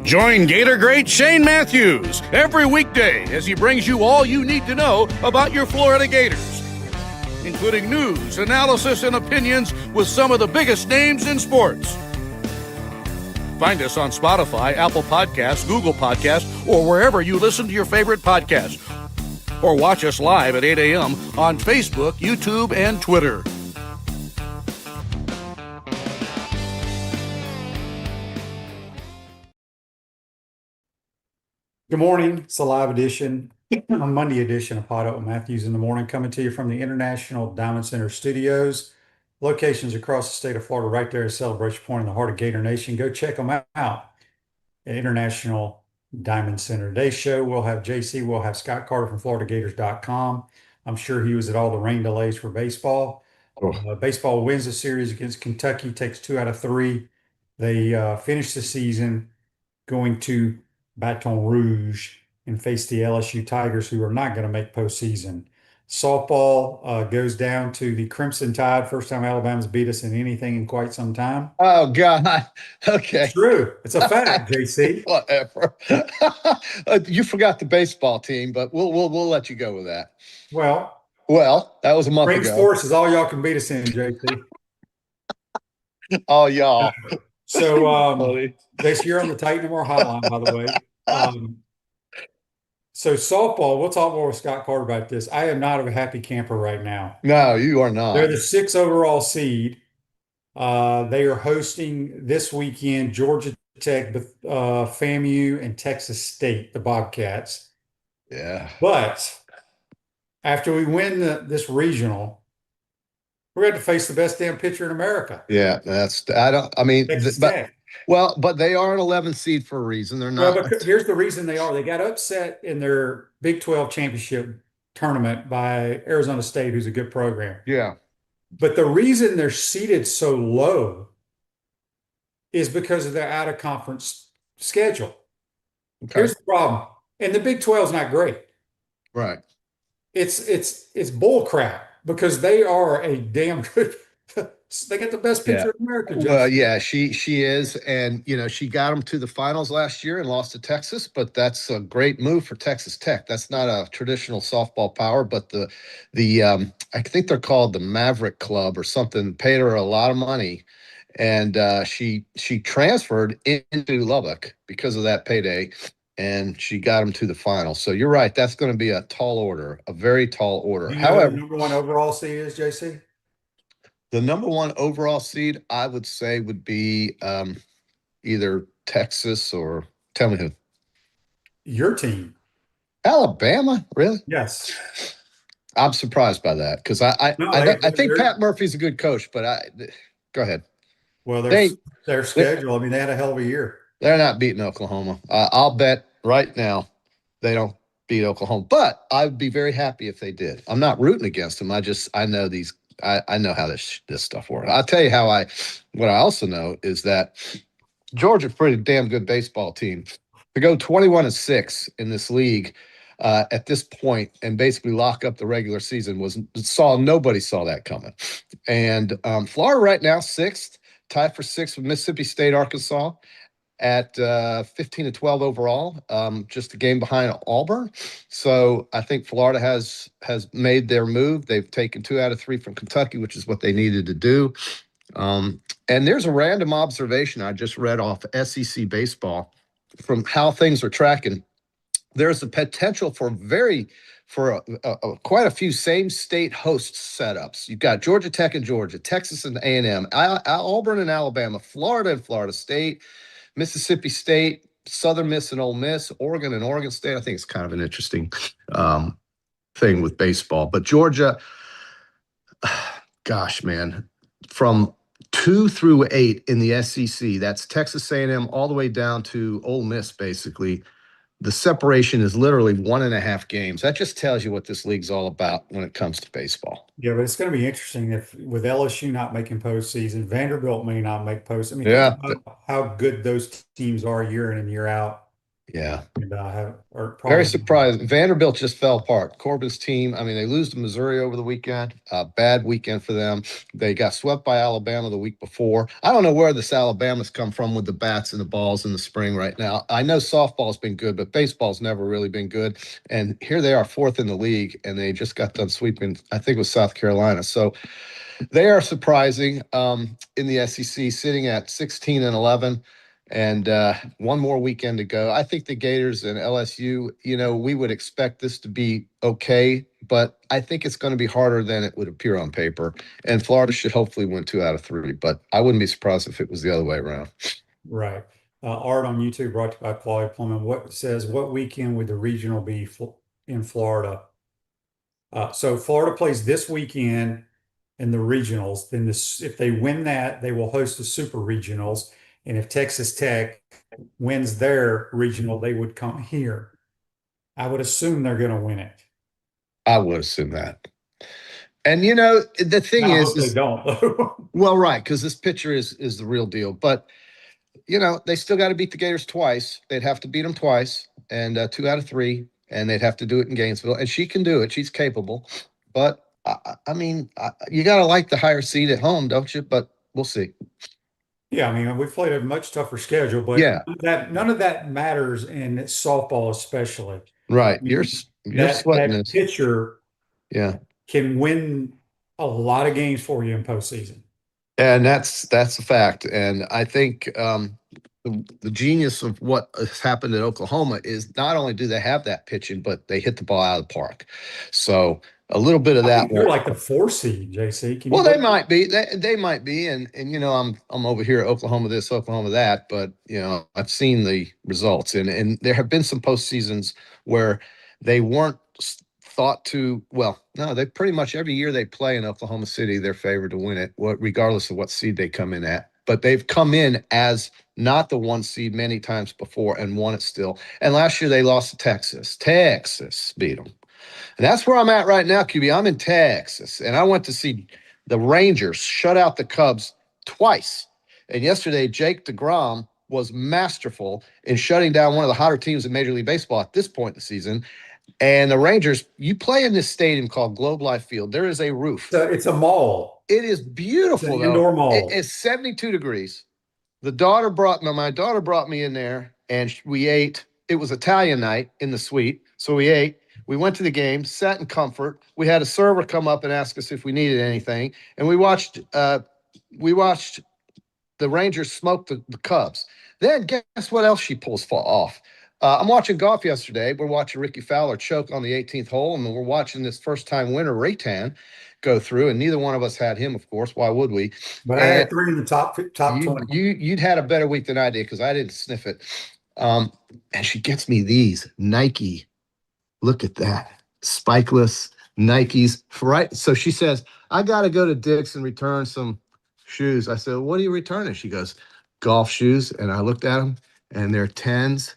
Join Gator great Shane Matthews every weekday as he brings you all you need to know about your Florida Gators, including news, analysis, and opinions with some of the biggest names in sports. Find us on Spotify, Apple Podcasts, Google Podcasts, or wherever you listen to your favorite podcast. Or watch us live at 8 a.m. on Facebook, YouTube, and Twitter. Good morning. It's a live edition, on Monday edition of PodUp with Matthews in the morning, coming to you from the International Diamond Center Studios. Locations across the state of Florida, right there at Celebration Point in the heart of Gator Nation. Go check them out at International Diamond Center. Today's show, we'll have JC, we'll have Scott Carter from FloridaGators.com. I'm sure he was at all the rain delays for baseball. Baseball wins the series against Kentucky, takes 2 out of 3. They finished the season going to Baton Rouge and face the LSU Tigers, who are not going to make postseason. Softball goes down to the Crimson Tide. First time Alabama's beat us in anything in quite some time. Oh, God. Okay. It's true. It's a fact, JC. Whatever. You forgot the baseball team, but we'll let you go with that. Well, that was a month spring ago. sports is all y'all can beat us in, JC. Oh, y'all. So, JC, you're on the Titan More hotline, by the way. So softball, we'll talk more with Scott Carter about this. I am not a happy camper right now. No, you are not. They're the 6th overall seed. They are hosting this weekend Georgia Tech, FAMU, and Texas State, the Bobcats. Yeah. But after we win this regional, we're going to face the best damn pitcher in America. Yeah, Texas Tech. But they are an 11th seed for a reason. They're not. Well, here's the reason they are. They got upset in their Big 12 championship tournament by Arizona State, who's a good program. Yeah. But the reason they're seated so low is because of their out-of-conference schedule. Okay. Here's the problem. And the Big 12 is not great. Right. It's bull crap because they are a damn good they got the best pitcher in America. Justin. Well, yeah, she is. And, she got them to the finals last year and lost to Texas, but that's a great move for Texas Tech. That's not a traditional softball power, but the I think they're called the Maverick Club or something, paid her a lot of money. And she transferred into Lubbock because of that payday, and she got them to the finals. So you're right. That's going to be a tall order, a very tall order. However, the number 1 overall seed is, JC? The number 1 overall seed, I would say, would be either Texas or tell me who. Your team. Alabama, really? Yes. I'm surprised by that because I think Pat Murphy's a good coach, but go ahead. Well, their schedule. They had a hell of a year. They're not beating Oklahoma. I'll bet right now they don't beat Oklahoma, but I would be very happy if they did. I'm not rooting against them. I know these. I know how this stuff works. I'll tell you what I also know is that Georgia's a pretty damn good baseball team. To go 21-6 in this league at this point and basically lock up the regular season nobody saw that coming. And Florida right now 6th, tied for 6th with Mississippi State, Arkansas at 15-12 overall, just a game behind Auburn. So I think Florida has made their move. They've taken 2 out of 3 from Kentucky, which is what they needed to do. And there's a random observation I just read off SEC baseball from how things are tracking. There's a potential for quite a few same state hosts setups. You've got Georgia Tech and Georgia, Texas and A&M, Auburn and Alabama, Florida and Florida State, Mississippi State, Southern Miss and Ole Miss, Oregon and Oregon State. I think it's kind of an interesting thing with baseball. But Georgia, gosh, man, from 2 through 8 in the SEC, that's Texas A&M all the way down to Ole Miss, basically. The separation is literally 1.5 games. That just tells you what this league's all about when it comes to baseball. Yeah, but it's going to be interesting if with LSU not making postseason, Vanderbilt may not make postseason. How good those teams are year in and year out. Yeah. and or Very probably. surprised. Vanderbilt just fell apart. Corbin's team, I mean, they lose to Missouri over the weekend. Bad weekend for them. They got swept by Alabama the week before. I don't know where this Alabama's come from with the bats and the balls in the spring right now. I know softball's been good, but baseball's never really been good. And here they are, fourth in the league, and they just got done sweeping, I think it was South Carolina. So they are surprising in the SEC, sitting at 16-11, and one more weekend to go. I think the Gators and LSU, we would expect this to be okay, but I think it's going to be harder than it would appear on paper. And Florida should hopefully win 2 out of 3, but I wouldn't be surprised if it was the other way around. Right. Art on YouTube brought to you by Claudia Plumman. What weekend would the regional be in Florida? So Florida plays this weekend in the regionals. Then if they win that, they will host the super regionals. And if Texas Tech wins their regional, they would come here. I would assume they're going to win it. I would assume that. And the thing I is, hope they don't. well, right, because this pitcher is the real deal. But they still got to beat the Gators twice. They'd have to beat them twice, and 2 out of 3, and they'd have to do it in Gainesville. And she can do it. She's capable. But I mean, you got to like the higher seed at home, don't you? But we'll see. Yeah, I mean, we've played a much tougher schedule, but Yeah, none of that matters in softball, especially. right. I You're mean, sweating that this. pitcher Yeah. can win a lot of games for you in postseason. And that's a fact. And I think the genius of what has happened at Oklahoma is not only do they have that pitching, but they hit the ball out of the park. So a little bit of that. You're like the 4 seed, JC. Well, they might be. They might be. And I'm over here at Oklahoma this, Oklahoma that. But I've seen the results, and there have been some postseasons where they weren't thought to. Well, no, they pretty much every year they play in Oklahoma City, they're favored to win it, regardless of what seed they come in at. But they've come in as not the 1 seed many times before and won it still. And last year they lost to Texas. Texas beat them. And that's where I'm at right now, QB. I'm in Texas, and I went to see the Rangers shut out the Cubs twice. And yesterday, Jake DeGrom was masterful in shutting down one of the hotter teams in Major League Baseball at this point in the season. And the Rangers, you play in this stadium called Globe Life Field. There is a roof. It's a mall. It is beautiful, It's an indoor mall. It's 72 degrees. My daughter brought me in there, and we ate. It was Italian night in the suite, so we ate. We went to the game, sat in comfort. We had a server come up and ask us if we needed anything, and we watched the Rangers smoke the Cubs. Then guess what else she pulls off? I'm watching golf yesterday. We're watching Ricky Fowler choke on the 18th hole, and we're watching this first-time winner, Raytan, go through, and neither one of us had him, of course. Why would we? But I had 3 in the top 20. You'd had a better week than I did because I didn't sniff it. And she gets me these Nike. Look at that. Spikeless Nikes. Right. So she says, I got to go to Dick's and return some shoes. I said, what are you returning? She goes, golf shoes. And I looked at them, and they're 10s.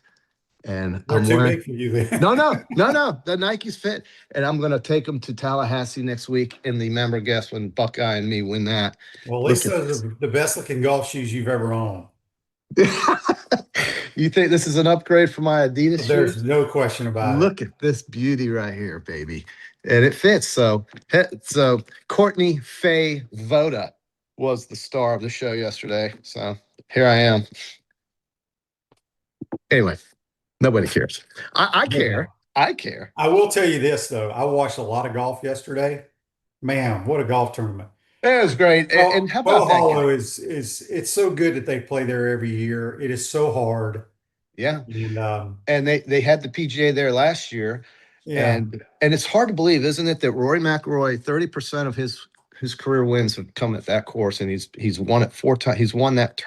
And They're too big for you then. No. The Nikes fit. And I'm going to take them to Tallahassee next week in the member guest when Buckeye and me win that. Well, at least those are the best looking golf shoes you've ever owned. You think this is an upgrade for my Adidas shoes? There's no question about it. Look at this beauty right here, baby. And it fits. So Courtney Faye Voda was the star of the show yesterday. So here I am. Anyway, nobody cares. I care. I care. I will tell you this, though. I watched a lot of golf yesterday. Man, what a golf tournament. It was great. And how about that? Hollow is it's so good that they play there every year. It is so hard. Yeah. And they had the PGA there last year. Yeah. And it's hard to believe, isn't it, that Rory McIlroy, 30% of his career wins have come at that course, and he's won it 4 times. He's won on that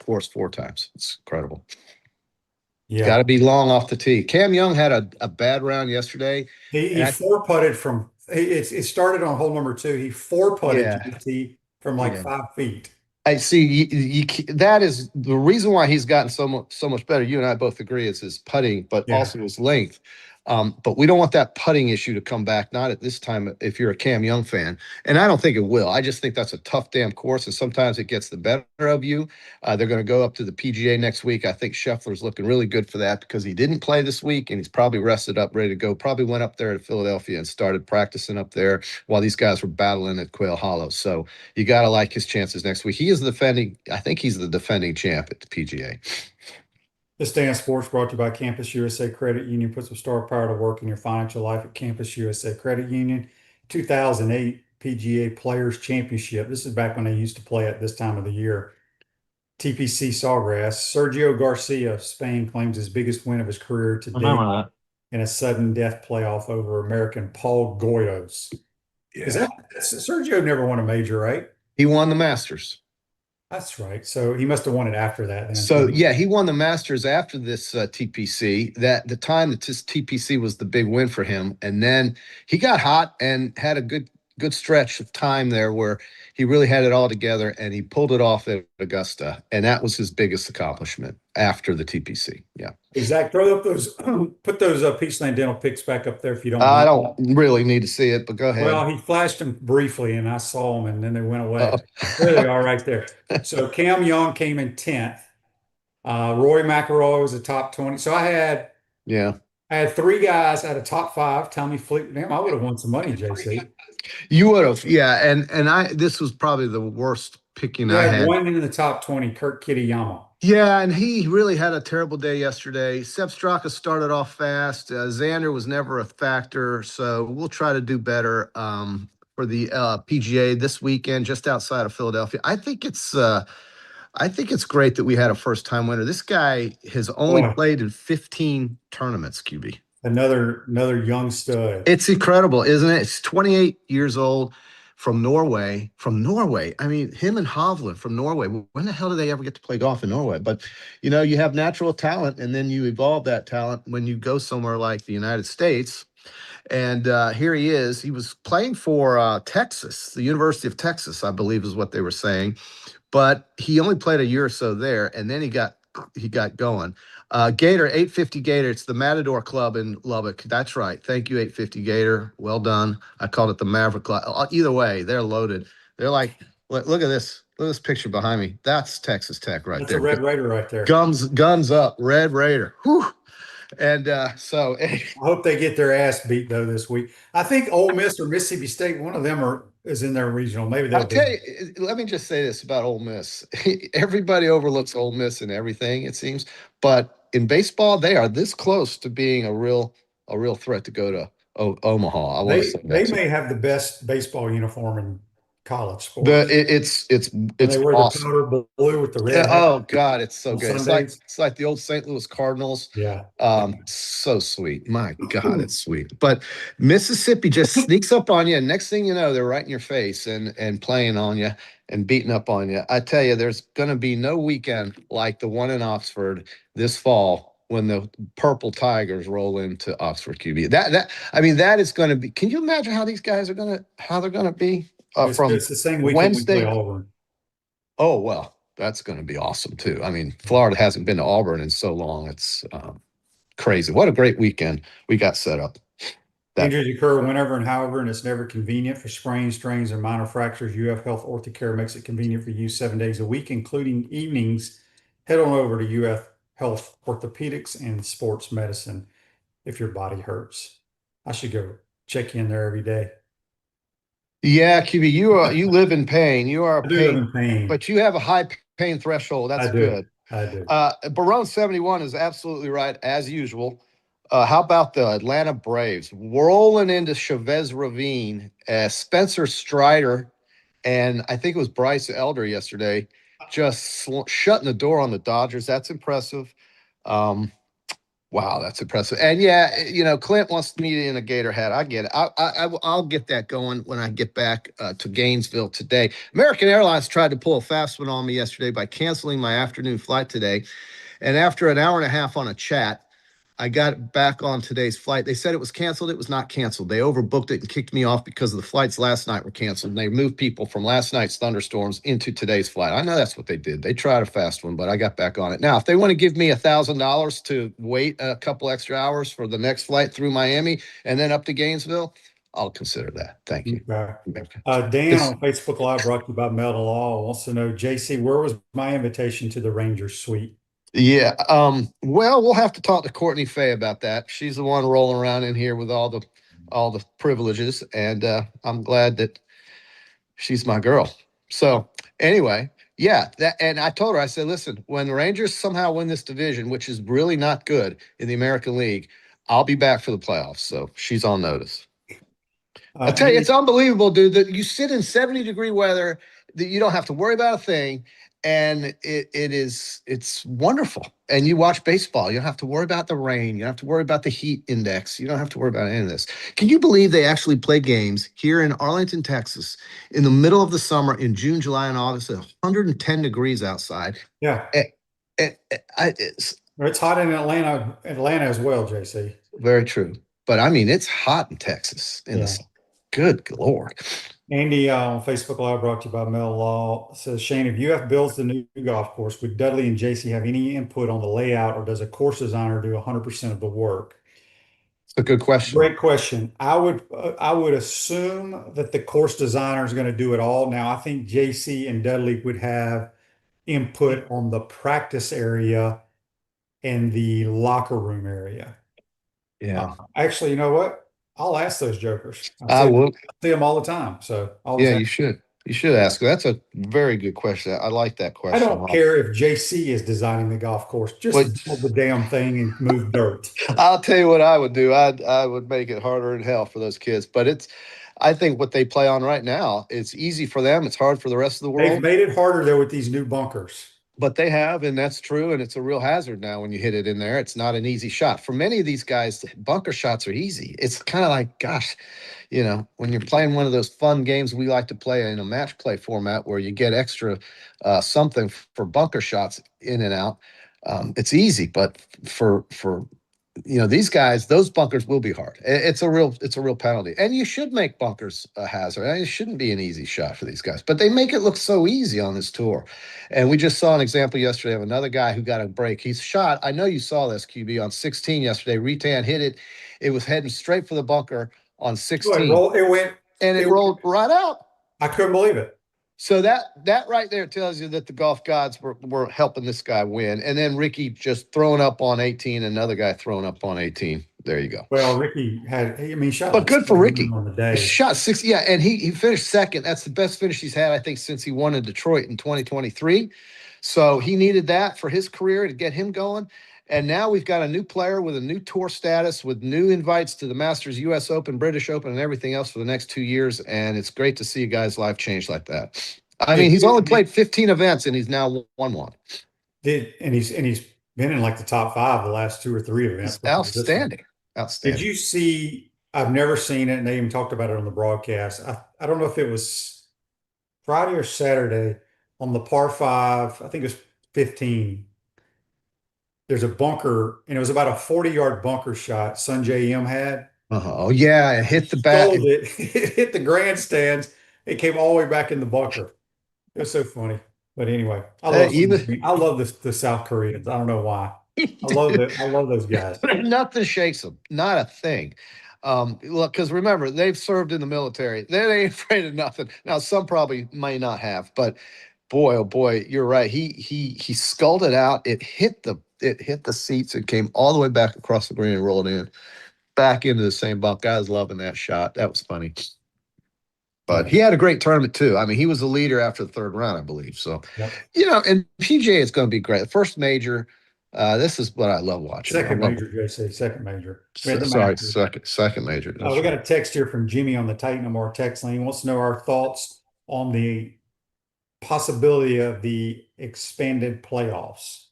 course 4 times. It's incredible. Yeah. Got to be long off the tee. Cam Young had a bad round yesterday. He 4-putted from it started on hole number 2. He 4-putted to the tee from 5 feet. I see. That is the reason why he's gotten so much better. You and I both agree it's his putting, but also his length. But we don't want that putting issue to come back, not at this time if you're a Cam Young fan. And I don't think it will. I just think that's a tough damn course, and sometimes it gets the better of you. They're going to go up to the PGA next week. I think Scheffler's looking really good for that because he didn't play this week, and he's probably rested up, ready to go. Probably went up there to Philadelphia and started practicing up there while these guys were battling at Quail Hollow. So you got to like his chances next week. I think he's the defending champ at the PGA. This Day in Sports brought to you by Campus USA Credit Union. Put some star power to work in your financial life at Campus USA Credit Union. 2008 PGA Players Championship. This is back when they used to play at this time of the year. TPC Sawgrass. Sergio Garcia of Spain claims his biggest win of his career to date in a sudden death playoff over American Paul Goyos. Yeah. Sergio never won a major, right? He won the Masters. That's right. So he must have won it after that. Then. So yeah, he won the Masters after this TPC. That the time that this TPC was the big win for him, and then he got hot and had a good stretch of time there where he really had it all together, and he pulled it off at Augusta, and that was his biggest accomplishment after the TPC. Yeah. Zach, throw up those, put those Peachland Dental picks back up there if you don't. I don't really need to see it, but go ahead. Well, he flashed them briefly, and I saw them, and then they went away. There they are, right there. So Cam Young came in 10th. Roy McIlroy was a top 20. So I had 3 guys at a top 5. Tommy Fleetwood. Damn, I would have won some money, JC. You would have, yeah. And this was probably the worst picking I had. One in the top 20, Kurt Kitayama. Yeah, and he really had a terrible day yesterday. Sepp Straka started off fast. Xander was never a factor, so we'll try to do better for the PGA this weekend, just outside of Philadelphia. I think it's great that we had a first-time winner. This guy has only played in 15 tournaments, QB. Another young stud. It's incredible, isn't it? It's 28 years old. From Norway. I mean, him and Hovland from Norway. When the hell do they ever get to play golf in Norway? But, you know, you have natural talent, and then you evolve that talent when you go somewhere like the United States. And here he is. He was playing for Texas, the University of Texas, I believe is what they were saying. But he only played a year or so there, and then he got going. Gator, 850 Gator. It's the Matador Club in Lubbock. That's right. Thank you, 850 Gator. Well done. I called it the Maverick Club. Either way, they're loaded. They're like, look at this. Look at this picture behind me. That's Texas Tech right there. That's a Red Raider right there. Guns up, Red Raider. Whew. And so I hope they get their ass beat though this week. I think Ole Miss or Mississippi State, one of them is in their regional. Maybe they'll tell you, let me just say this about Ole Miss. Everybody overlooks Ole Miss and everything, it seems, but in baseball, they are this close to being a real threat to go to Omaha. They may have the best baseball uniform in college sports. It's they wear awesome. The powder blue with the red. Yeah, oh God, it's so good. It's like the old St. Louis Cardinals. Yeah. So sweet. My God, it's sweet. But Mississippi just sneaks up on you, and next thing you know, they're right in your face and playing on you and beating up on you. I tell you, there's going to be no weekend like the one in Oxford this fall when the Purple Tigers roll into Oxford QB. That is going to be. Can you imagine how these guys how they're going to be? It's the same weekend Wednesday. We play Auburn. Oh, well, that's going to be awesome, too. I mean, Florida hasn't been to Auburn in so long. It's crazy. What a great weekend we got set up. Injuries occur whenever and however, and it's never convenient. For sprains, strains, and minor fractures, UF Health Orthocare makes it convenient for you 7 days a week, including evenings. Head on over to UF Health Orthopedics and Sports Medicine if your body hurts. I should go check in there every day. Yeah, QB, you live in pain. You are I do live in pain, but you have a high pain threshold. That's good. I do. Barone 71 is absolutely right as usual. How about the Atlanta Braves rolling into Chavez Ravine? Spencer Strider and I think it was Bryce Elder yesterday, just shutting the door on the Dodgers. That's impressive. Wow, that's impressive. And yeah, you know, Clint wants me in a Gator hat. I get it. I'll get that going when I get back to Gainesville today. American Airlines tried to pull a fast one on me yesterday by canceling my afternoon flight today. And after an hour and a half on a chat, I got back on today's flight. They said it was canceled. It was not canceled. They overbooked it and kicked me off because the flights last night were canceled. And they moved people from last night's thunderstorms into today's flight. I know that's what they did. They tried a fast one, but I got back on it. Now, if they want to give me $1,000 to wait a couple extra hours for the next flight through Miami and then up to Gainesville, I'll consider that. Thank you. Okay. Dan on Facebook Live, brought to you by Melda Law, wants to know, JC, where was my invitation to the Rangers suite? Yeah. Well, we'll have to talk to Courtney Fay about that. She's the one rolling around in here with all the privileges, and I'm glad that she's my girl. So anyway, yeah, and I told her, I said, listen, when the Rangers somehow win this division, which is really not good in the American League, I'll be back for the playoffs. So she's on notice. I tell you, it's unbelievable, dude, that you sit in 70-degree weather, that you don't have to worry about a thing. And it's wonderful. And you watch baseball. You don't have to worry about the rain. You don't have to worry about the heat index. You don't have to worry about any of this. Can you believe they actually play games here in Arlington, Texas, in the middle of the summer in June, July, and August at 110 degrees outside? Yeah. It's hot in Atlanta as well, JC. Very true. But I mean, it's hot in Texas. Good Lord. Andy on Facebook Live, brought to you by Mel Law, says, Shane, if UF builds the new golf course, would Dudley and JC have any input on the layout, or does a course designer do 100% of the work? It's a good question. Great question. I would assume that the course designer is going to do it all. Now, I think JC and Dudley would have input on the practice area and the locker room area. Yeah. Actually, you know what? I'll ask those jokers. I will. See them all the time. So you should. You should ask. That's a very good question. I like that question. I don't care if JC is designing the golf course. Just build the damn thing and move dirt. I'll tell you what I would do. I would make it harder than hell for those kids. But I think what they play on right now, it's easy for them. It's hard for the rest of the world. They've made it harder though with these new bunkers. But they have, and that's true, and it's a real hazard now when you hit it in there. It's not an easy shot. For many of these guys, bunker shots are easy. It's kind of like, gosh, when you're playing one of those fun games we like to play in a match play format where you get extra something for bunker shots in and out, it's easy. But for these guys, those bunkers will be hard. It's a real penalty. And you should make bunkers a hazard. It shouldn't be an easy shot for these guys, but they make it look so easy on this tour. And we just saw an example yesterday of another guy who got a break. He's shot, I know you saw this, QB, on 16 yesterday. Retan hit it. It was heading straight for the bunker on 16. It rolled right out. I couldn't believe it. So that right there tells you that the golf gods were helping this guy win. And then Ricky just throwing up on 18, another guy throwing up on 18. There you go. Well, Ricky shot. But good for Ricky. On the day. Shot 60, yeah, and he finished second. That's the best finish he's had, I think, since he won in Detroit in 2023. So he needed that for his career to get him going. And now we've got a new player with a new tour status, with new invites to the Masters, U.S. Open, British Open, and everything else for the next 2 years. And it's great to see a guy's life change like that. I mean, he's only played 15 events, and he's now won one. And he's been in like the top 5 the last 2 or 3 events. Outstanding. Did you see? I've never seen it, and they even talked about it on the broadcast. I don't know if it was Friday or Saturday on the par 5. I think it was 15. There's a bunker, and it was about a 40-yard bunker shot Sunjay M had. Oh, yeah. It hit the back. It hit the grandstands. It came all the way back in the bunker. It was so funny. But anyway, I love the South Koreans. I don't know why. I love those guys. Nothing shakes them. Not a thing. Look, because remember, they've served in the military. They ain't afraid of nothing. Now, some probably may not have, but boy, oh boy, you're right. He sculled it out. It hit the seats. It came all the way back across the green and rolled in back into the same bunk. I was loving that shot. That was funny. But he had a great tournament too. I mean, he was the leader after the 3rd round, I believe. So, and PGA is going to be great. The first major. This is what I love watching. Second major, JC. Second major. Second major. We got a text here from Jimmy on the Titanamore text line. He wants to know our thoughts on the possibility of the expanded playoffs.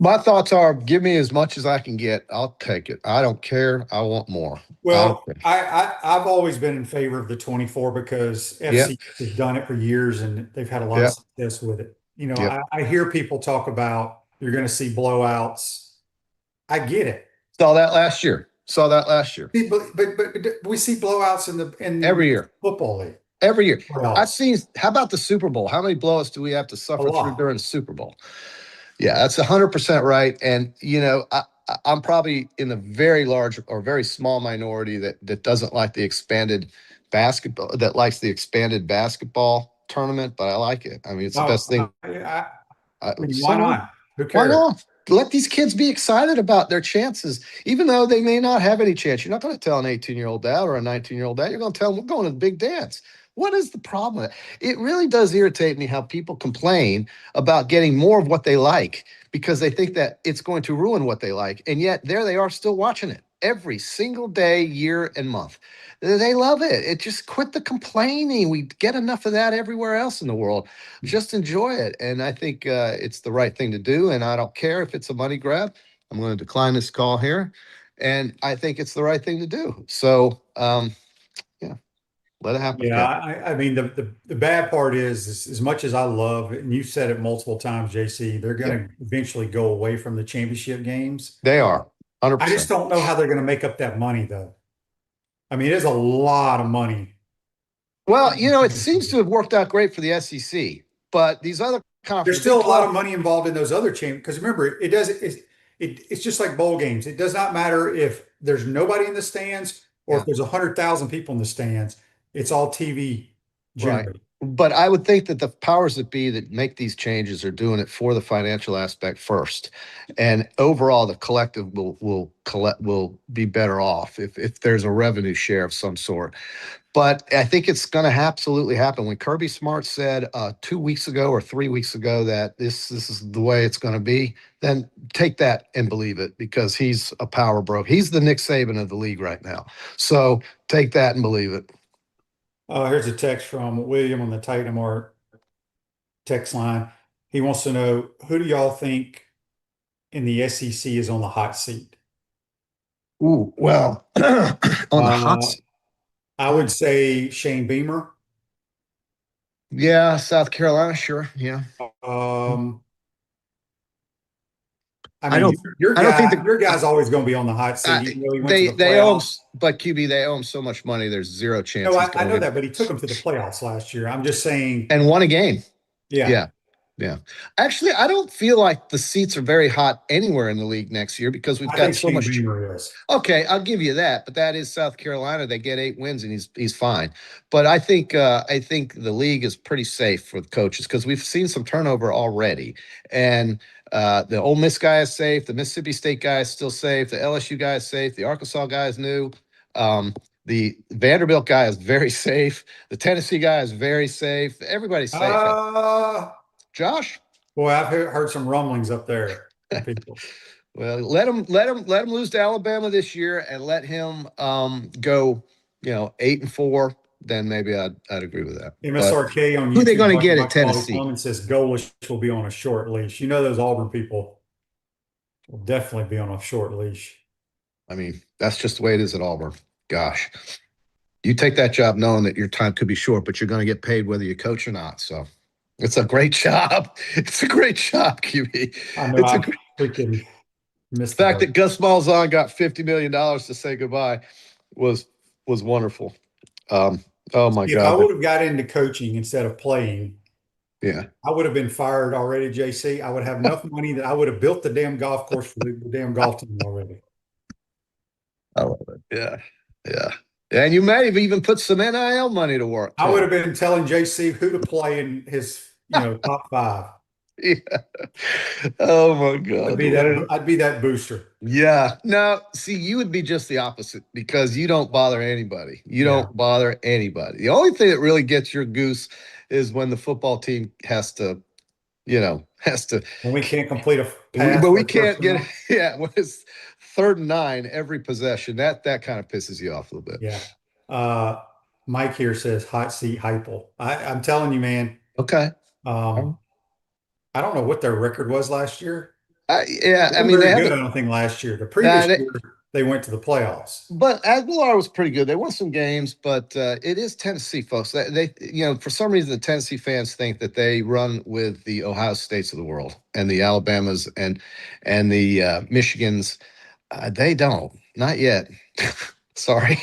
My thoughts are, give me as much as I can get. I'll take it. I don't care. I want more. Well, I've always been in favor of the 24 because FC has done it for years and they've had a lot of success with it. I hear people talk about you're going to see blowouts. I get it. Saw that last year. But we see blowouts in Every year. football league. Every year. I've Playoffs. seen, how about the Super Bowl? How many blowouts do we have to A suffer through lot. during the Super Bowl? Yeah, that's 100% right. And, I'm probably in a very large or very small minority that doesn't like the expanded basketball, that likes the expanded basketball tournament, but I like it. I mean, it's the best thing. I mean, So why not? Who why cares? not? Let these kids be excited about their chances, even though they may not have any chance. You're not going to tell an 18-year-old that or a 19-year-old that. You're going to tell them we're going to the big dance. What is the problem? It really does irritate me how people complain about getting more of what they like because they think that it's going to ruin what they like. And yet there they are still watching it every single day, year, and month. They love it. It just quit the complaining. We get enough of that everywhere else in the world. Just enjoy it. And I think it's the right thing to do. And I don't care if it's a money grab. I'm going to decline this call here. And I think it's the right thing to do. So, yeah, let it happen. Yeah, I mean the bad part is as much as I love, and you've said it multiple times, JC, they're going to eventually go away from the championship games. They are 100%. I just don't know how they're going to make up that money though. I mean, it is a lot of money. Well, it seems to have worked out great for the SEC, but these other conferences. There's still a lot of money involved in those other champions. Because remember, it's just like bowl games. It does not matter if there's nobody in the stands or if there's 100,000 people in the stands. It's all TV generated. Right. But I would think that the powers that be that make these changes are doing it for the financial aspect first, and overall the collective will be better off if there's a revenue share of some sort. But I think it's going to absolutely happen. When Kirby Smart said 2 weeks ago or 3 weeks ago that this is the way it's going to be, then take that and believe it because he's a power broker. He's the Nick Saban of the league right now. So take that and believe it. Here's a text from William on the Titanamore text line. He wants to know, who do y'all think in the SEC is on the hot seat? Ooh, well, on the hot seat. I would say Shane Beamer. Yeah, South Carolina, sure. Yeah. I mean, your guy's always going to be on the hot seat. Even though he went to the they owe him, playoffs. but QB, they owe him so much money. There's zero chance. No, I know that, but he took him to the playoffs last year. I'm just saying. And won a game. Yeah. Actually, I don't feel like the seats are very hot anywhere in the league next year because we've got so much. Okay, I'll give you that, but that is South Carolina. They get 8 wins and he's fine. But I think the league is pretty safe for the coaches because we've seen some turnover already, and the Ole Miss guy is safe. The Mississippi State guy is still safe. The LSU guy is safe. The Arkansas guy is new. The Vanderbilt guy is very safe. The Tennessee guy is very safe. Everybody's safe. Josh? Boy, I've heard some rumblings up there from people. Well, let him lose to Alabama this year and let him go, 8-4. Then maybe I'd agree with that. MSRK on YouTube. Who are they going to get at Tennessee? Clement says Golish will be on a short leash. Those Auburn people will definitely be on a short leash. I mean, that's just the way it is at Auburn. Gosh, you take that job knowing that your time could be short, but you're going to get paid whether you coach or not. So. It's a great job. It's a great job, QB. I know. I freaking missed the fact that Gus Malzahn got $50 million to say goodbye was wonderful. Oh my God! If I would have got into coaching instead of playing, I would have been fired already. JC, I would have enough money that I would have built the damn golf course for the damn golf team already. I love it. Yeah. And you may have even put some NIL money to work. I would have been telling JC who to play in his top 5. Yeah. Oh my God. I'd be that booster. Yeah. No, see, you would be just the opposite because you don't bother anybody. You don't bother anybody. The only thing that really gets your goose is when the football team has to when we can't complete a pass. But we can't get when it's 3rd and 9 every possession. That kind of pisses you off a little bit. Yeah. Mike here says hot seat hypo. I'm telling you, man. Okay. I don't know what their record was last year. I mean, they had good. I don't think last year. The previous year they went to the playoffs. But Aguilar was pretty good. They won some games, but it is Tennessee, folks. They for some reason the Tennessee fans think that they run with the Ohio States of the world and the Alabamas and the Michigans They don't, not yet. Sorry,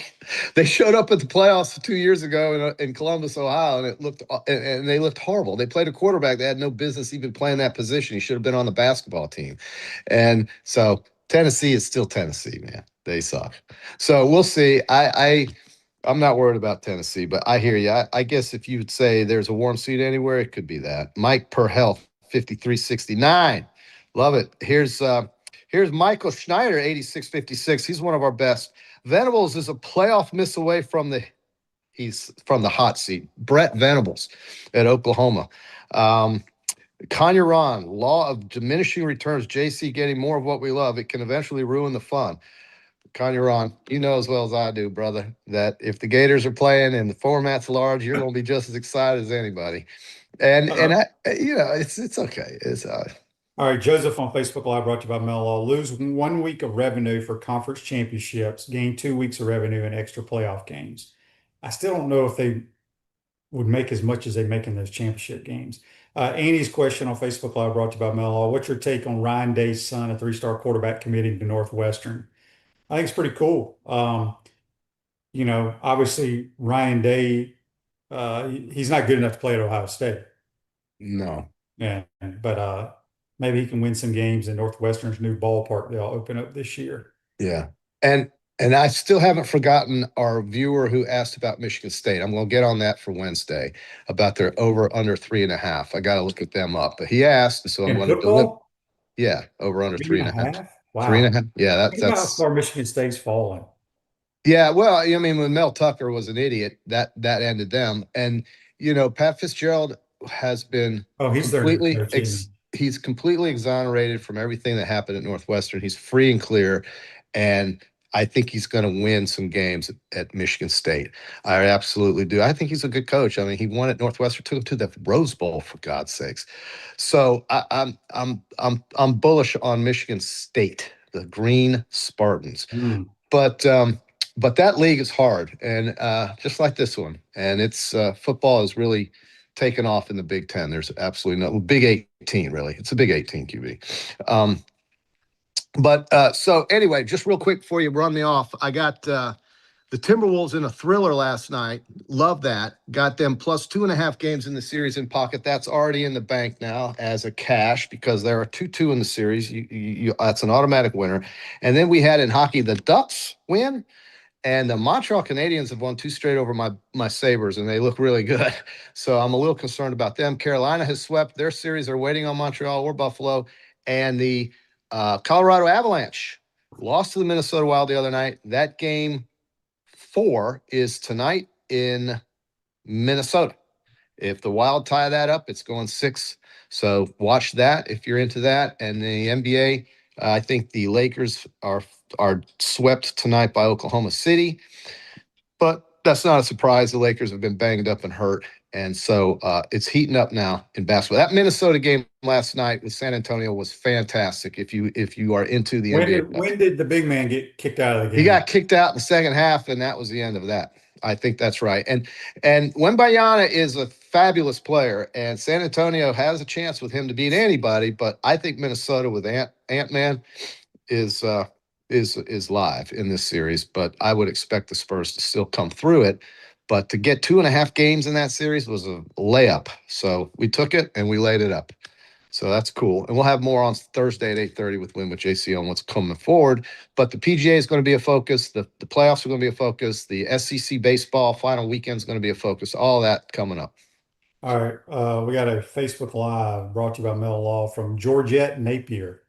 they showed up at the playoffs 2 years ago in Columbus, Ohio, and it looked and they looked horrible. They played a quarterback that had no business even playing that position. He should have been on the basketball team, and so Tennessee is still Tennessee, man. They suck. So we'll see. I'm not worried about Tennessee, but I hear you. I guess if you would say there's a warm seat anywhere, it could be that. Mike Per Health, 5369. Love it. Here's Michael Schneider, 8656. He's one of our best. Venables is a playoff miss away from the hot seat. Brett Venables at Oklahoma. Kanye Ron, law of diminishing returns. JC getting more of what we love. It can eventually ruin the fun. Kanye Ron, you know as well as I do, brother, that if the Gators are playing and the format's large, you're going to be just as excited as anybody. And it's okay. All right, Joseph on Facebook Live, brought to you by Mel Law. Lose 1 week of revenue for conference championships, gain 2 weeks of revenue in extra playoff games. I still don't know if they would make as much as they make in those championship games. Annie's question on Facebook Live, brought to you by Mel Law. What's your take on Ryan Day's son, a three-star quarterback, committing to Northwestern? I think it's pretty cool. Obviously Ryan Day, he's not good enough to play at Ohio State. No. Yeah, but maybe he can win some games in Northwestern's new ballpark they'll open up this year. Yeah. And I still haven't forgotten our viewer who asked about Michigan State. I'm going to get on that for Wednesday about their over under 3.5. I got to look at them up, but he asked, so I'm going to deliver. Yeah, over under 3.5. Wow. 3.5. Yeah, Think about how far Michigan State's fallen. Yeah, well, I mean, when Mel Tucker was an idiot, that ended them. And Pat Fitzgerald has been he's he's completely exonerated from everything that happened at Northwestern. He's free and clear, and I think he's going to win some games at Michigan State. I absolutely do. I think he's a good coach. I mean, he won at Northwestern, took him to the Rose Bowl, for God's sakes. So I'm bullish on Michigan State, the Green Spartans. But that league is hard, and just like this one, and it's football is really taken off in the Big Ten. There's absolutely no Big 18, really. It's a Big 18 QB. So anyway, just real quick before you run me off, I got the Timberwolves in a thriller last night. Love that. Got them plus 2.5 games in the series in pocket. That's already in the bank now as a cash because there are 2-2 in the series. That's an automatic winner. And then we had in hockey the Ducks win. And the Montreal Canadiens have won 2 straight over my Sabres, and they look really good. So I'm a little concerned about them. Carolina has swept their series. They're waiting on Montreal or Buffalo. And the Colorado Avalanche lost to the Minnesota Wild the other night. That game 4 is tonight in Minnesota. If the Wild tie that up, it's going 6. So watch that if you're into that. And the NBA, I think the Lakers are swept tonight by Oklahoma City. But that's not a surprise. The Lakers have been banged up and hurt. And so it's heating up now in basketball. That Minnesota game last night with San Antonio was fantastic. If you are into the NBA. When did the big man get kicked out of the game? He got kicked out in the second half, and that was the end of that. I think that's right. And Wembanyama is a fabulous player, and San Antonio has a chance with him to beat anybody. But I think Minnesota with Ant-Man is live in this series. But I would expect the Spurs to still come through it. But to get 2.5 games in that series was a layup. So we took it and we laid it up. So that's cool. And we'll have more on Thursday at 8:30 with Win with JC on what's coming forward. But the PGA is going to be a focus. The playoffs are going to be a focus. The SEC baseball final weekend is going to be a focus. All that coming up. All right. We got a Facebook Live brought to you by Mel Law from Georgette Napier.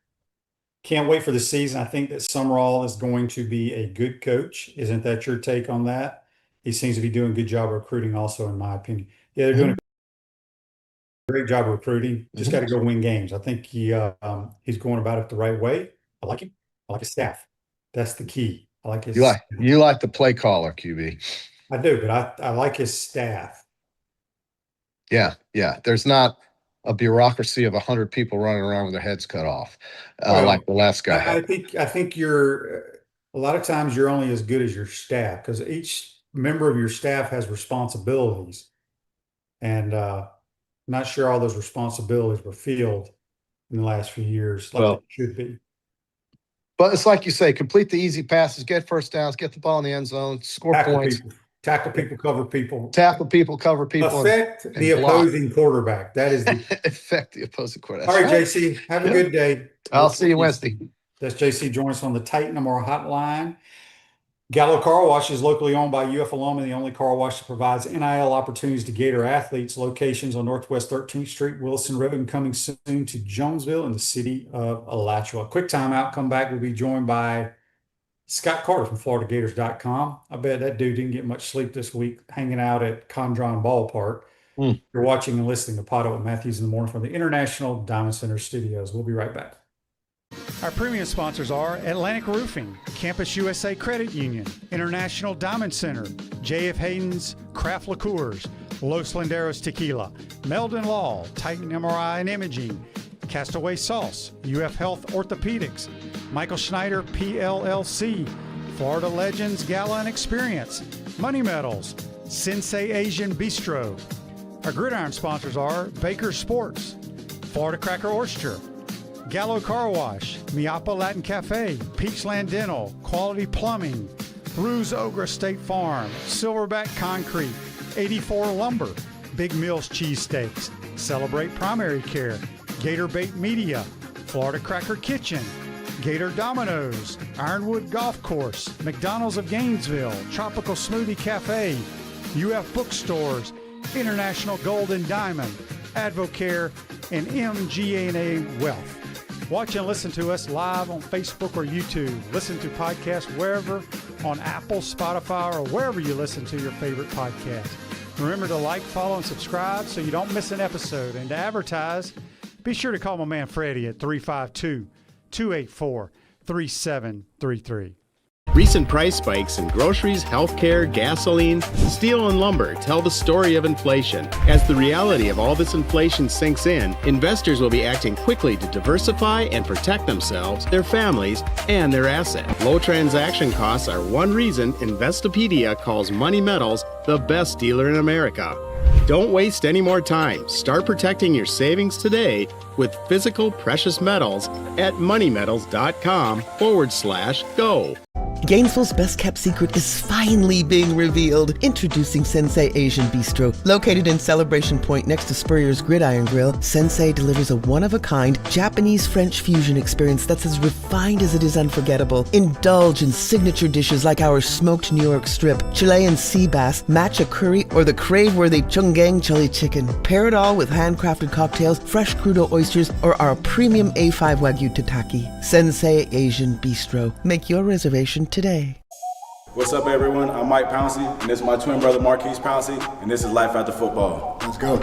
Can't wait for the season. I think that Summerall is going to be a good coach. Isn't that your take on that? He seems to be doing a good job of recruiting also, in my opinion. Yeah, they're doing a great job of recruiting. Just got to go win games. I think he's going about it the right way. I like him. I like his staff. That's the key. I like his. You like the play caller, QB. I do, but I like his staff. Yeah. There's not a bureaucracy of 100 people running around with their heads cut off, like the last guy. I think you're a lot of times you're only as good as your staff because each member of your staff has responsibilities, and not sure all those responsibilities were filled in the last few years like they should be. But it's like you say, complete the easy passes, get first downs, get the ball in the end zone, score points. Tackle people, cover people. Tackle people, cover people. Affect and the block. opposing quarterback. That is the affect the opposing quarterback. All right, JC. Have a good day. I'll see you Wednesday. That's JC joining us on the Titan Amore Hotline. Gallo Car Wash is locally owned by UF alum and the only car wash that provides NIL opportunities to Gator athletes. Locations on Northwest 13th Street, Wilson Road, and coming soon to Jonesville in the city of Alachua. Quick timeout. Come back. We'll be joined by Scott Carter from FloridaGators.com. I bet that dude didn't get much sleep this week hanging out at Condron Ballpark. You're watching and listening to PodUp with Matthews in the morning from the International Diamond Center Studios. We'll be right back. Our premium sponsors are Atlantic Roofing, Campus USA Credit Union, International Diamond Center, J.F. Hayden's Craft Liqueurs, Los Landeros Tequila, Meldon Law, Titan MRI and Imaging, Castaway Sauce, UF Health Orthopedics, Michael Schneider PLLC, Florida Legends Gala and Experience, Money Metals, Sensei Asian Bistro. Our gridiron sponsors are Baker Sports, Florida Cracker Oyster, Gallo Car Wash, Miapa Latin Cafe, Peachland Dental, Quality Plumbing, Ruse Ogre State Farm, Silverback Concrete, 84 Lumber, Big Mills Cheesesteaks, Celebrate Primary Care, Gator Bait Media, Florida Cracker Kitchen, Gator Dominoes, Ironwood Golf Course, McDonald's of Gainesville, Tropical Smoothie Cafe, UF Bookstores, International Gold and Diamond, Advocare, and MGA&A Wealth. Watch and listen to us live on Facebook or YouTube. Listen to podcasts wherever, on Apple, Spotify, or wherever you listen to your favorite podcast. Remember to like, follow, and subscribe so you don't miss an episode. And to advertise, be sure to call my man Freddie at 352-284-3733. Recent price spikes in groceries, healthcare, gasoline, steel, and lumber tell the story of inflation. As the reality of all this inflation sinks in, investors will be acting quickly to diversify and protect themselves, their families, and their assets. Low transaction costs are one reason Investopedia calls Money Metals the best dealer in America. Don't waste any more time. Start protecting your savings today with physical precious metals at moneymetals.com/go. Gainesville's best kept secret is finally being revealed. Introducing Sensei Asian Bistro. Located in Celebration Point next to Spurrier's Gridiron Grill, Sensei delivers a one-of-a-kind Japanese-French fusion experience that's as refined as it is unforgettable. Indulge in signature dishes like our smoked New York strip, Chilean sea bass, matcha curry, or the crave-worthy chunggang chili chicken. Pair it all with handcrafted cocktails, fresh crudo oysters, or our premium A5 Wagyu tataki. Sensei Asian Bistro. Make your reservation today. What's up, everyone? I'm Mike Pouncey, and this is my twin brother Marquise Pouncey, and this is Life After Football. Let's go.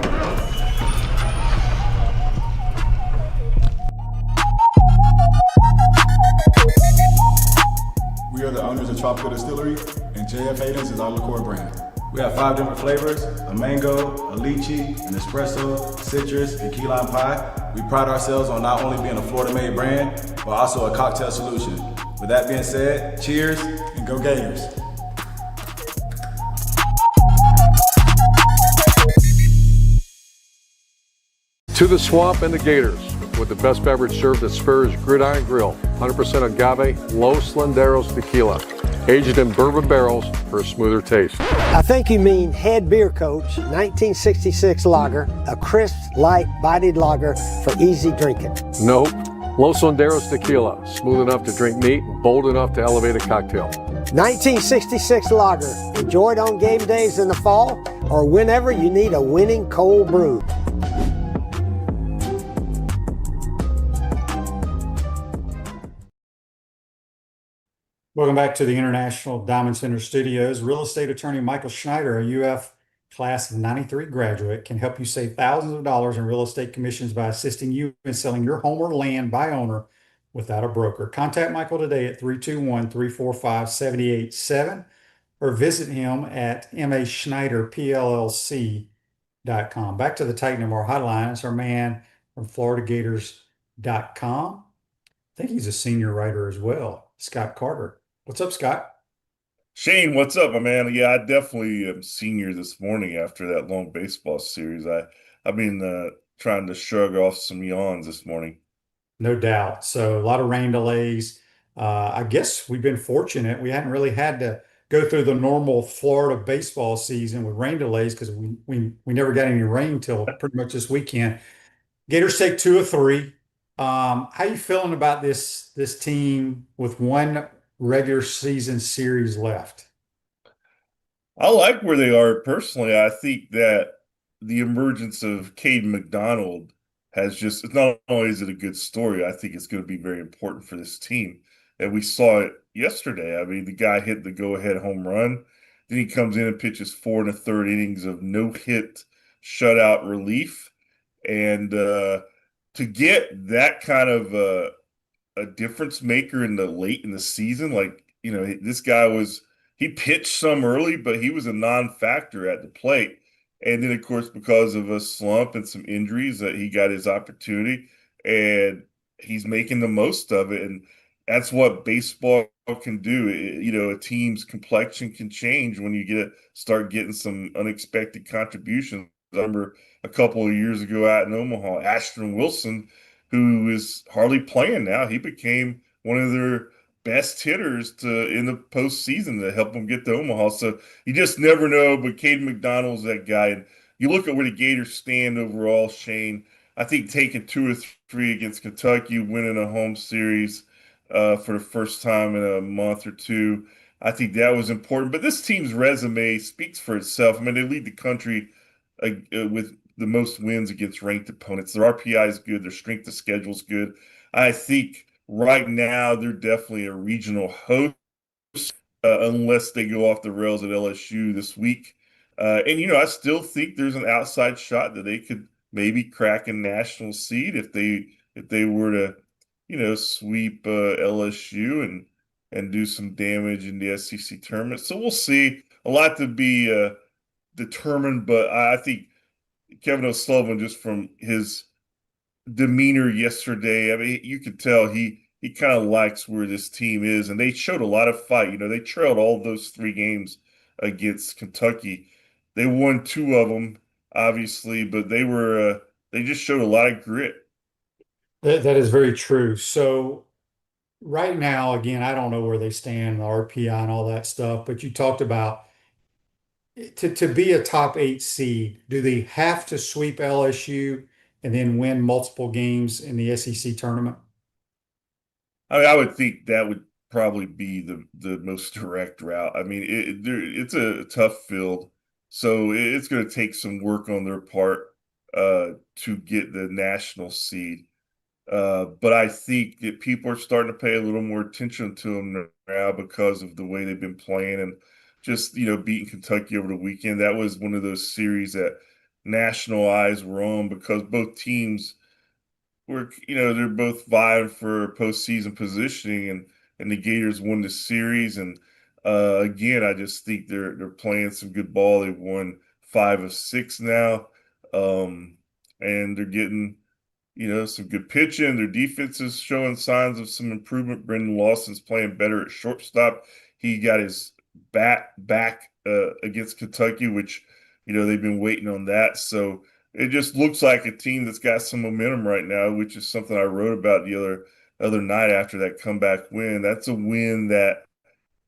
We are the owners of Tropical Distillery, and JF Hayden's is our liqueur brand. We have 5 different flavors: a mango, a lychee, an espresso, citrus, and key lime pie. We pride ourselves on not only being a Florida-made brand, but also a cocktail solution. With that being said, cheers and go Gators. To the swamp and the Gators, with the best beverage served at Spurrier's Gridiron Grill. 100% agave, Los Landeros tequila, aged in bourbon barrels for a smoother taste. I think you mean Head Beer Coach 1966 lager, a crisp, light, bodied lager for easy drinking. Nope. Los Landeros tequila, smooth enough to drink neat, bold enough to elevate a cocktail. 1966 lager, enjoyed on game days in the fall or whenever you need a winning cold brew. Welcome back to the International Diamond Center Studios. Real estate attorney Michael Schneider, a UF class of 93 graduate, can help you save thousands of dollars in real estate commissions by assisting you in selling your home or land by owner without a broker. Contact Michael today at 321-345-7887 or visit him at maschneiderpllc.com. Back to the Titan Amore Hotline. It's our man from FloridaGators.com. I think he's a senior writer as well, Scott Carter. What's up, Scott? Shane, what's up, my man? Yeah, I definitely am senior this morning after that long baseball series. I've been trying to shrug off some yawns this morning. No doubt. So a lot of rain delays. I guess we've been fortunate. We hadn't really had to go through the normal Florida baseball season with rain delays because we never got any rain till pretty much this weekend. Gators take 2 of 3. How you feeling about this team with one regular season series left? I like where they are personally. I think that the emergence of Caden McDonald has just, it's not only is it a good story, I think it's going to be very important for this team. And we saw it yesterday. I mean, the guy hit the go-ahead home run. Then he comes in and pitches 4 1/3 innings of no-hit shutout relief. And to get that kind of a difference maker in the late in the season. Like, this guy he pitched some early, but he was a non-factor at the plate. And then, of course, because of a slump and some injuries, that he got his opportunity, and he's making the most of it. And that's what baseball can do. A team's complexion can change when you start getting some unexpected contributions. I remember a couple of years ago out in Omaha, Ashton Wilson, who is hardly playing now. He became one of their best hitters in the postseason to help them get to Omaha. So you just never know. But Caden McDonald's that guy. And you look at where the Gators stand overall, Shane. I think taking 2 or 3 against Kentucky, winning a home series for the first time in a month or two, I think that was important. But this team's resume speaks for itself. I mean, they lead the country with the most wins against ranked opponents. Their RPI is good. Their strength of schedule is good. I think right now they're definitely a regional host, unless they go off the rails at LSU this week. And I still think there's an outside shot that they could maybe crack a national seed if they were to, sweep LSU and do some damage in the SEC tournament. So we'll see. A lot to be determined, but I think Kevin O'Sullivan, just from his demeanor yesterday, I mean, you could tell he kind of likes where this team is, and they showed a lot of fight. They trailed all those 3 games against Kentucky. They won 2 of them, obviously, but they just showed a lot of grit. That is very true. So right now, again, I don't know where they stand, the RPI and all that stuff, but you talked about to be a top 8 seed, do they have to sweep LSU and then win multiple games in the SEC tournament? I mean, I would think that would probably be the most direct route. I mean, it's a tough field, so it's going to take some work on their part to get the national seed. But I think that people are starting to pay a little more attention to them now because of the way they've been playing and just, beating Kentucky over the weekend. That was one of those series that national eyes were on because both teams they're both vying for postseason positioning, and the Gators won the series. And again, I just think they're playing some good ball. They've won 5 of 6 now, and they're getting some good pitching. Their defense is showing signs of some improvement. Brendan Lawson's playing better at shortstop. He got his bat back against Kentucky, which they've been waiting on that. So it just looks like a team that's got some momentum right now, which is something I wrote about the other night after that comeback win. That's a win that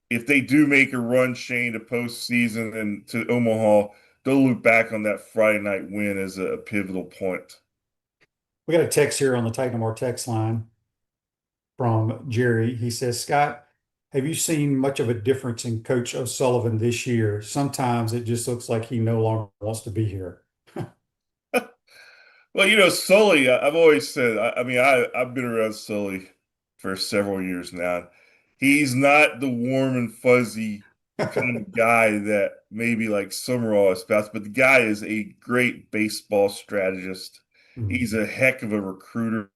if they do make a run, Shane, to postseason and to Omaha, they'll look back on that Friday night win as a pivotal point. We got a text here on the Titan More text line from Jerry. He says, Scott, have you seen much of a difference in Coach O'Sullivan this year? Sometimes it just looks like he no longer wants to be here. Well, Sully, I've always said, I've been around Sully for several years now. He's not the warm and fuzzy kind of guy that maybe like Summerall espouses, but the guy is a great baseball strategist. He's a heck of a recruiter.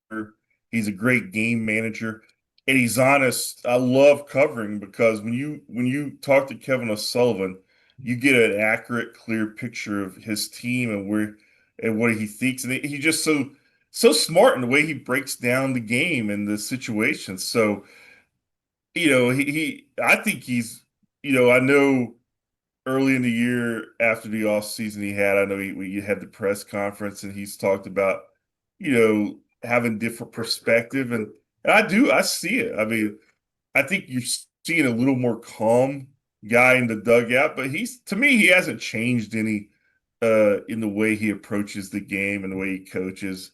He's a great game manager, and he's honest. I love covering because when you talk to Kevin O'Sullivan, you get an accurate, clear picture of his team and what he thinks, and he's just so smart in the way he breaks down the game and the situation. So, I think he's, I know early in the year after the off season I know he had the press conference and he's talked about, having different perspective. And I see it. I mean, I think you're seeing a little more calm guy in the dugout, but to me, he hasn't changed any in the way he approaches the game and the way he coaches.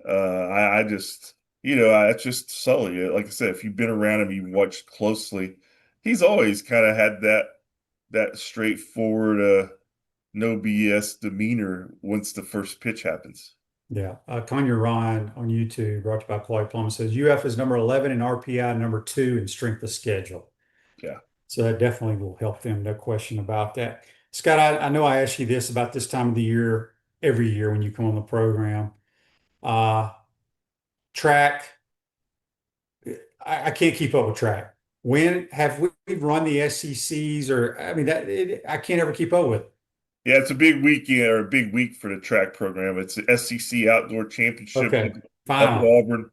I just, it's just Sully. Like I said, if you've been around him, you've watched closely, he's always kind of had that straightforward, no BS demeanor once the first pitch happens. Yeah. Tanya Ryan on YouTube, brought to you by Polite Plum, says UF is number 11 in RPI, number 2 in strength of schedule. Yeah. So that definitely will help them. No question about that. Scott, I know I ask you this about this time of the year, every year when you come on the program. Track, I can't keep up with track. When have we run the SECs or, I mean, I can't ever keep up with it. Yeah, it's a big weekend or a big week for the track program. It's the SEC Outdoor Championship Okay, up at final. Auburn.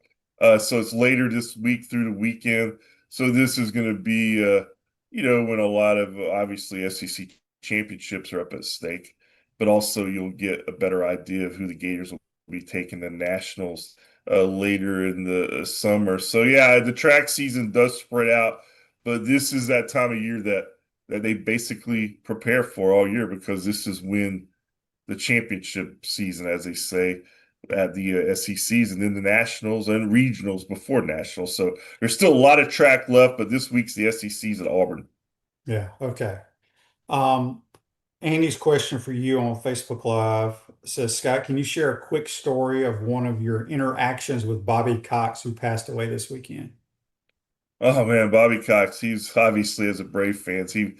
So it's later this week through the weekend. So this is going to be, when a lot of obviously SEC championships are up at stake, but also you'll get a better idea of who the Gators will be taking the nationals later in the summer. So yeah, the track season does spread out, but this is that time of year that they basically prepare for all year, because this is when the championship season, as they say, at the SECs, and then the nationals and regionals before nationals. So there's still a lot of track left, but this week's the SECs at Auburn. Yeah, okay. Andy's question for you on Facebook Live says, Scott, can you share a quick story of one of your interactions with Bobby Cox, who passed away this weekend? Oh man, Bobby Cox. He's obviously, as a Brave fans, he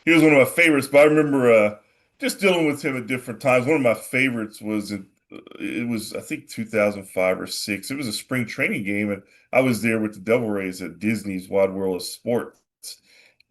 was one of my favorites. But I remember just dealing with him at different times. One of my favorites was it was, I think, 2005 or 6. It was a spring training game, and I was there with the Devil Rays at Disney's Wide World of Sports.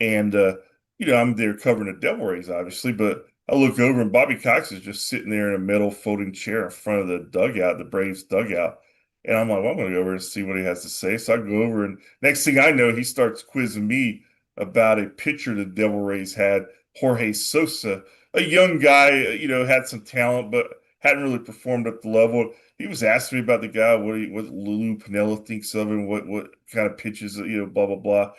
And I'm there covering the Devil Rays, obviously, but I look over and Bobby Cox is just sitting there in a metal folding chair in front of the dugout, the Braves dugout. And I'm like, well, I'm going to go over and see what he has to say. So I go over, and next thing I know, he starts quizzing me about a pitcher the Devil Rays had, Jorge Sosa, a young guy, had some talent, but hadn't really performed at the level. He was asking me about the guy, what Lulu Pinella thinks of him, what kind of pitches, blah, blah, blah.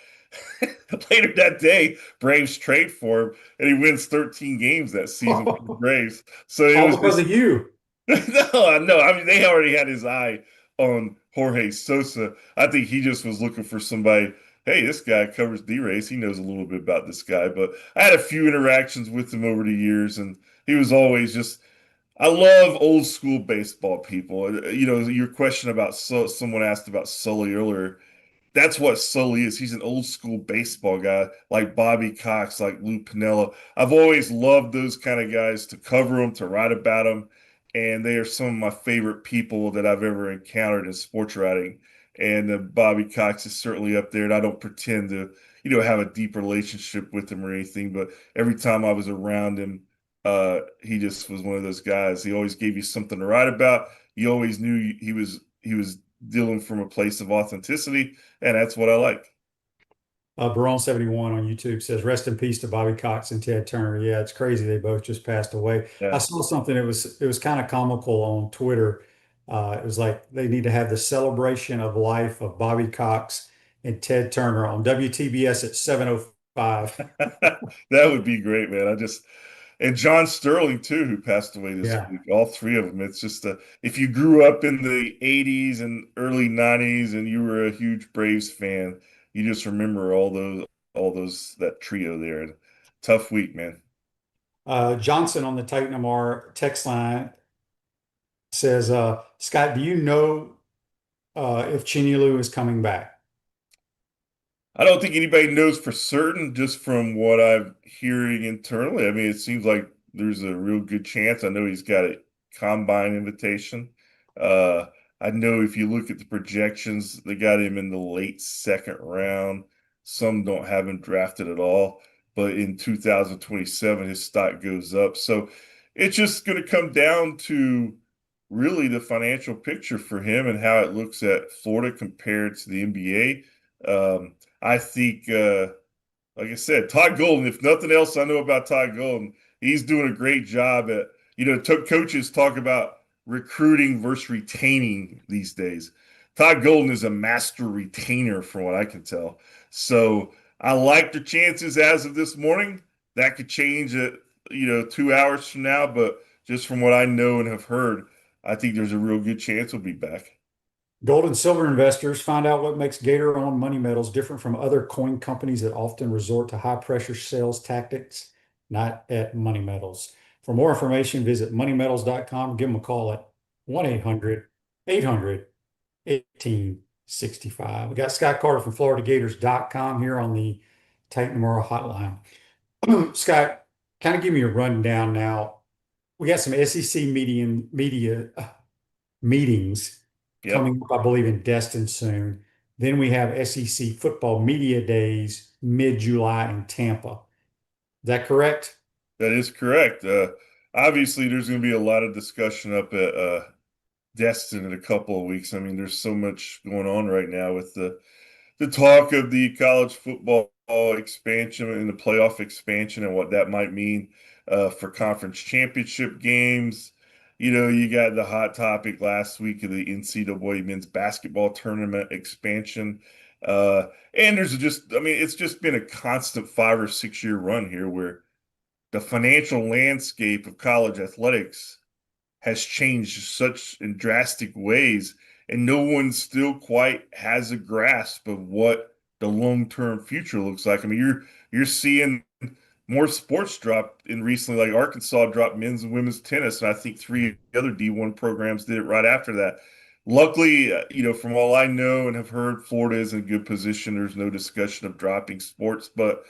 Later that day, Braves trade for him, and he wins 13 games that season for the Braves. So it All was because just, of you. no. I mean, they already had his eye on Jorge Sosa. I think he just was looking for somebody. Hey, this guy covers D-Race. He knows a little bit about this guy. But I had a few interactions with him over the years, and he was always just. I love old school baseball people. Your question about someone asked about Sully earlier. That's what Sully is. He's an old school baseball guy, like Bobby Cox, like Lou Piniella. I've always loved those kind of guys, to cover them, to write about them, and they are some of my favorite people that I've ever encountered in sports writing. And Bobby Cox is certainly up there. And I don't pretend to, have a deep relationship with him or anything, but every time I was around him, he just was one of those guys. He always gave you something to write about. You always knew he was dealing from a place of authenticity, and that's what I like. Barone71 on YouTube says, rest in peace to Bobby Cox and Ted Turner. Yeah, it's crazy. They both just passed away. Yeah. I saw something, it was kind of comical on Twitter. It was like they need to have the celebration of life of Bobby Cox and Ted Turner on WTBS at 7:05. That would be great, man. And John Sterling too, who passed away this Yeah. week. All three of them. It's just if you grew up in the 80s and early 90s and you were a huge Braves fan, you just remember all those that trio there. And tough week, man. Johnson on the Titan MR text line says, Scott, do you know if Chinyelu is coming back? I don't think anybody knows for certain, just from what I'm hearing internally. I mean, it seems like there's a real good chance. I know he's got a combine invitation. I know if you look at the projections, they got him in the late second round. Some don't have him drafted at all, but in 2027, his stock goes up. So it's just going to come down to really the financial picture for him and how it looks at Florida compared to the NBA. I think, like I said, Todd Golden, if nothing else I know about Todd Golden, he's doing a great job at, coaches talk about recruiting versus retaining these days. Todd Golden is a master retainer from what I can tell. So I like the chances as of this morning. That could change at 2 hours from now, but just from what I know and have heard, I think there's a real good chance we'll be back. Gold and silver investors, find out what makes Gator-owned money metals different from other coin companies that often resort to high-pressure sales tactics, not at Money Metals. For more information, visit moneymetals.com. Give them a call at 1-800-800-1865. We got Scott Carter from FloridaGators.com here on the Titan Memorial Hotline. Scott, kind of give me a rundown now. We got some SEC meetings Yep. coming up, I believe, in Destin soon. Then we have SEC football media days mid-July in Tampa. Is that correct? That is correct. Obviously, there's going to be a lot of discussion up at Destin in a couple of weeks. I mean, there's so much going on right now with the talk of the college football expansion and the playoff expansion and what that might mean for conference championship games. You got the hot topic last week of the NCAA men's basketball tournament expansion. And it's just been a constant 5 or 6 year run here where the financial landscape of college athletics has changed such in drastic ways, and no one still quite has a grasp of what the long-term future looks like. I mean, you're seeing more sports drop in recently, like Arkansas dropped men's and women's tennis, and I think 3 other D1 programs did it right after that. Luckily, from all I know and have heard, Florida is in a good position. There's no discussion of dropping sports, but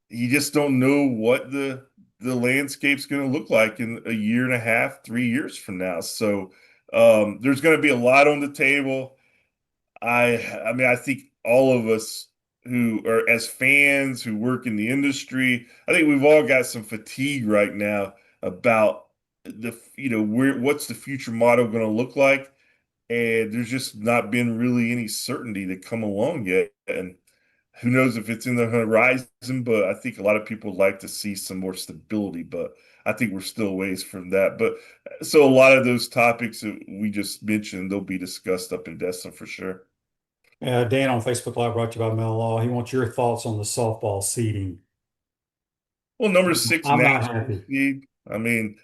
you just don't know what the landscape's going to look like in a year and a half, 3 years from now. So there's going to be a lot on the table. I mean, I think all of us who are as fans who work in the industry, I think we've all got some fatigue right now about what's the future model going to look like, and there's just not been really any certainty to come along yet. And who knows if it's in the horizon, but I think a lot of people would like to see some more stability, but I think we're still ways from that. But so a lot of those topics that we just mentioned, they'll be discussed up in Destin for sure. Dan on Facebook Live, brought to you by Mel Law. He wants your thoughts on the softball seeding. Well, number 6 I'm not national happy. seed. I mean,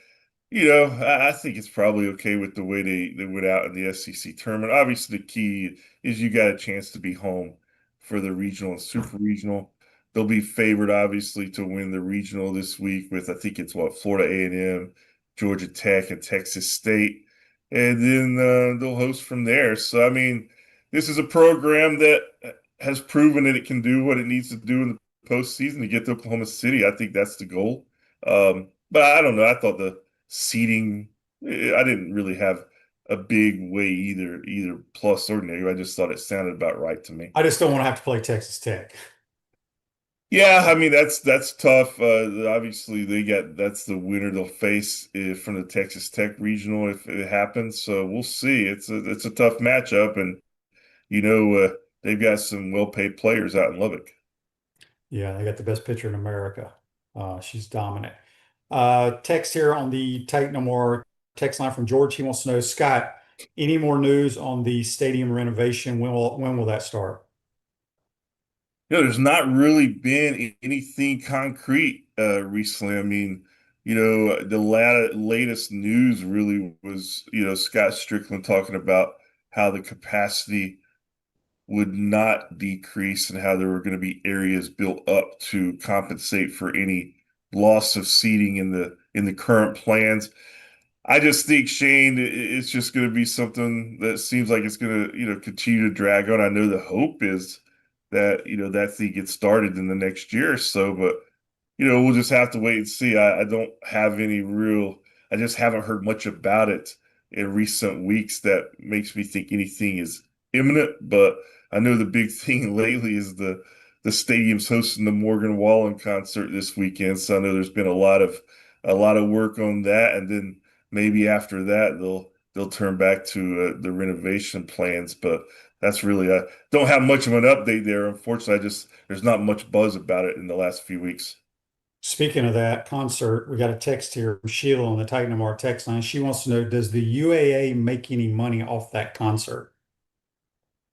I think it's probably okay with the way they went out in the SEC tournament. Obviously, the key is you got a chance to be home for the regional and super regional. They'll be favored, obviously, to win the regional this week with, I think it's Florida A&M, Georgia Tech, and Texas State. And then they'll host from there. So, I mean, this is a program that has proven that it can do what it needs to do in the postseason to get to Oklahoma City. I think that's the goal. But I don't know. I thought the seeding, I didn't really have a big way either plus or negative. I just thought it sounded about right to me. I just don't want to have to play Texas Tech. Yeah, I mean that's tough. Obviously, that's the winner they'll face from the Texas Tech regional if it happens. So we'll see. It's a tough matchup, and they've got some well-paid players out in Lubbock. Yeah, they got the best pitcher in America. She's dominant. Text here on the Titan No More text line from George. He wants to know, Scott, any more news on the stadium renovation? When will that start? There's not really been anything concrete recently. I mean, the latest news really was, Scott Strickland talking about how the capacity would not decrease and how there were going to be areas built up to compensate for any loss of seating in the current plans. I just think, Shane, it's just going to be something that seems like it's going to, continue to drag on. I know the hope is that, that thing gets started in the next year or so, but, we'll just have to wait and see. I don't have I just haven't heard much about it in recent weeks that makes me think anything is imminent. But I know the big thing lately is the stadium's hosting the Morgan Wallen concert this weekend. So I know there's been a lot of work on that, and then maybe after that they'll turn back to the renovation plans. But that's really I don't have much of an update there. Unfortunately, there's not much buzz about it in the last few weeks. Speaking of that concert, we got a text here from Sheila on the Titan No More text line. She wants to know, does the UAA make any money off that concert?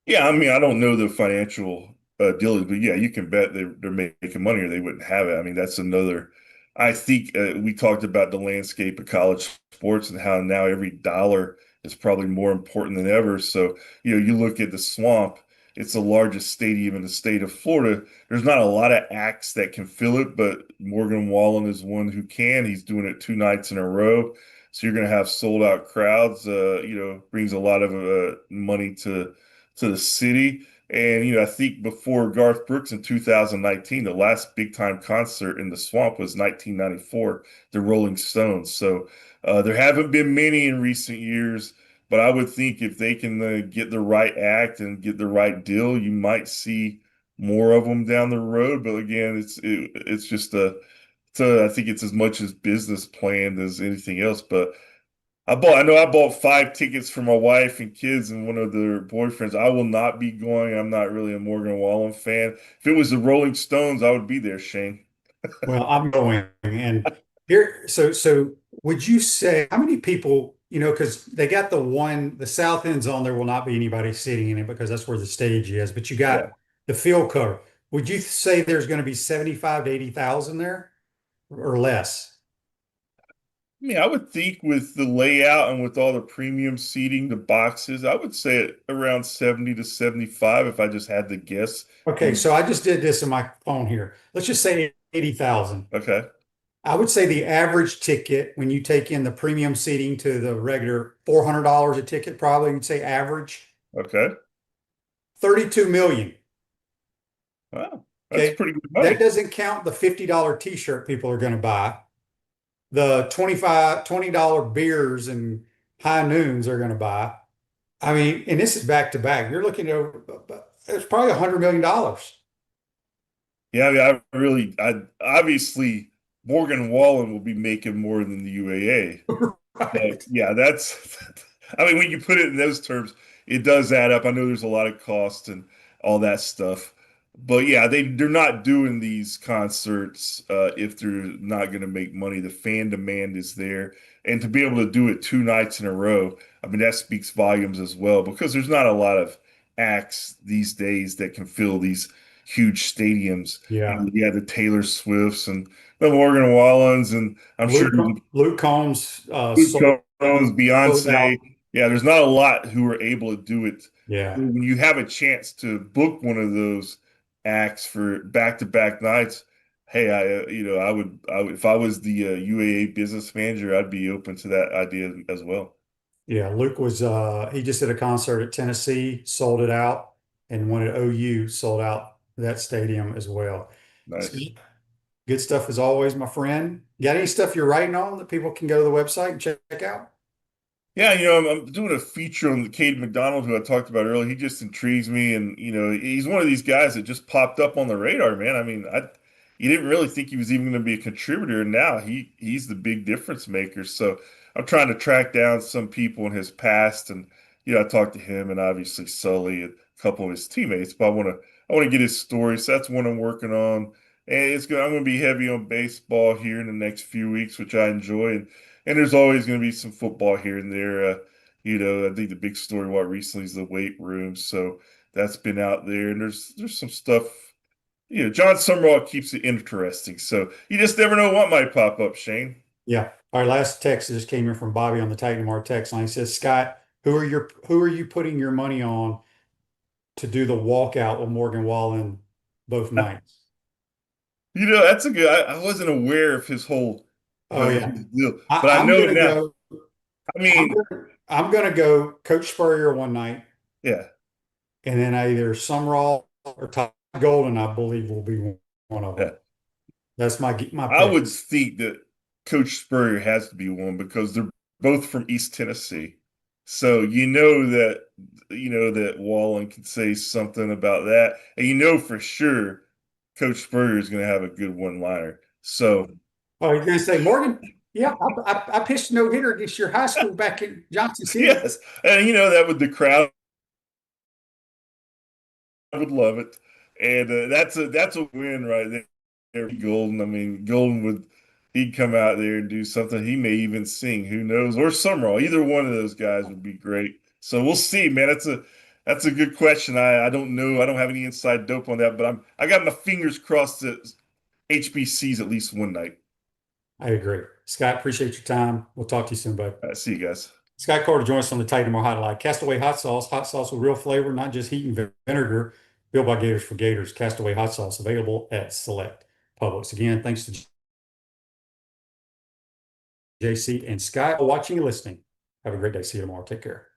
Yeah, I mean, I don't know the financial dealings, but yeah, you can bet they're making money or they wouldn't have it. I mean, that's another. I think we talked about the landscape of college sports and how now every dollar is probably more important than ever. So, you look at the Swamp, it's the largest stadium in the state of Florida. There's not a lot of acts that can fill it, but Morgan Wallen is one who can. He's doing it 2 nights in a row. So you're going to have sold out crowds. Brings a lot of money to the city. And I think before Garth Brooks in 2019, the last big time concert in the Swamp was 1994, the Rolling Stones. So there haven't been many in recent years, but I would think if they can get the right act and get the right deal, you might see more of them down the road. But again, it's just I think it's as much as business planned as anything else. But I know I bought 5 tickets for my wife and kids and one of their boyfriends. I will not be going. I'm not really a Morgan Wallen fan. If it was the Rolling Stones, I would be there, Shane. Well, I'm going, and here, so would you say how many people, because they got the south end zone, there will not be anybody sitting in it because that's where the stage is, but you Yeah. got the field cover. Would you say there's going to be 75 to 80,000 there or less? I mean, I would think with the layout and with all the premium seating, the boxes, I would say it around 70 to 75 if I just had to guess. Okay, so I just did this in my phone here. Let's just say 80,000. Okay. I would say the average ticket when you take in the premium seating to the regular $400 a ticket, probably you'd say average Okay. 32 million. Wow. That's Okay. pretty good That money. doesn't count the $50 t-shirt people are going to buy. The $20 beers and high noons are going to buy. I mean, and this is back to back. You're looking at it's probably $100 million. Yeah, I mean, I obviously Morgan Wallen will be making more than the UAA. Right. Yeah, I mean, when you put it in those terms, it does add up. I know there's a lot of cost and all that stuff. But yeah, they're not doing these concerts if they're not going to make money. The fan demand is there. And to be able to do it 2 nights in a row, I mean, that speaks volumes as well because there's not a lot of acts these days that can fill these huge stadiums. Yeah. You have the Taylor Swifts and the Morgan Wallens, and I'm sure Luke Combs Luke Combs, sold out. Beyonce. Yeah, there's not a lot who are able to do it. Yeah. When you have a chance to book one of those acts for back-to-back nights, hey, I would, if I was the UAA business manager, I'd be open to that idea as well. Yeah. Luke was he just did a concert at Tennessee, sold it out, and one at OU sold out that stadium as well. So, Nice. good stuff as always, my friend. Got any stuff you're writing on that people can go to the website and check out? Yeah, I'm doing a feature on Cade McDonald, who I talked about earlier. He just intrigues me, and he's one of these guys that just popped up on the radar, man. I mean, you didn't really think he was even going to be a contributor, and now he's the big difference maker. So I'm trying to track down some people in his past, and I talked to him and obviously Sully and a couple of his teammates, but I want to get his story. So that's what I'm working on, and I'm going to be heavy on baseball here in the next few weeks, which I enjoy, and there's always going to be some football here and there. I think the big story what recently is the weight room. So that's been out there, and there's some stuff. John Summerall keeps it interesting. So you just never know what might pop up, Shane. Yeah. Our last text just came in from Bobby on the Titan Mar text line. He says, Scott, who are you putting your money on to do the walkout with Morgan Wallen both nights? That's a good. I wasn't aware of his whole Oh yeah. his deal, but I I'm know gonna now. go. I mean, I'm gonna go Coach Spurrier one night, yeah, and then either Summerall or Todd Golden, I believe, will be one of them. yeah. That's my I pick. would think that Coach Spurrier has to be one because they're both from East Tennessee. So that Wallen can say something about that, and for sure Coach Spurrier is going to have a good one-liner. So, Oh, you're gonna say Morgan? Yeah, I pitched a no-hitter against your high school back in Johnson City. yes, and that with the crowd would love it, and that's a win right there. Golden, I mean, he'd come out there and do something. He may even sing, who knows, or Summerall. Either one of those guys would be great. So we'll see, man. That's a good question. I don't know. I don't have any inside dope on that, but I got my fingers crossed that HBC's at least one night. I agree. Scott, appreciate your time. We'll talk to you soon, bud. See you guys. Scott Carter joins us on the Titan More Highlight. Castaway hot sauce with real flavor, not just heat and vinegar. Built by Gators for Gators. Castaway hot sauce available at select Publix. Again, thanks to JC and Scott for watching and listening. Have a great day. See you tomorrow. Take care.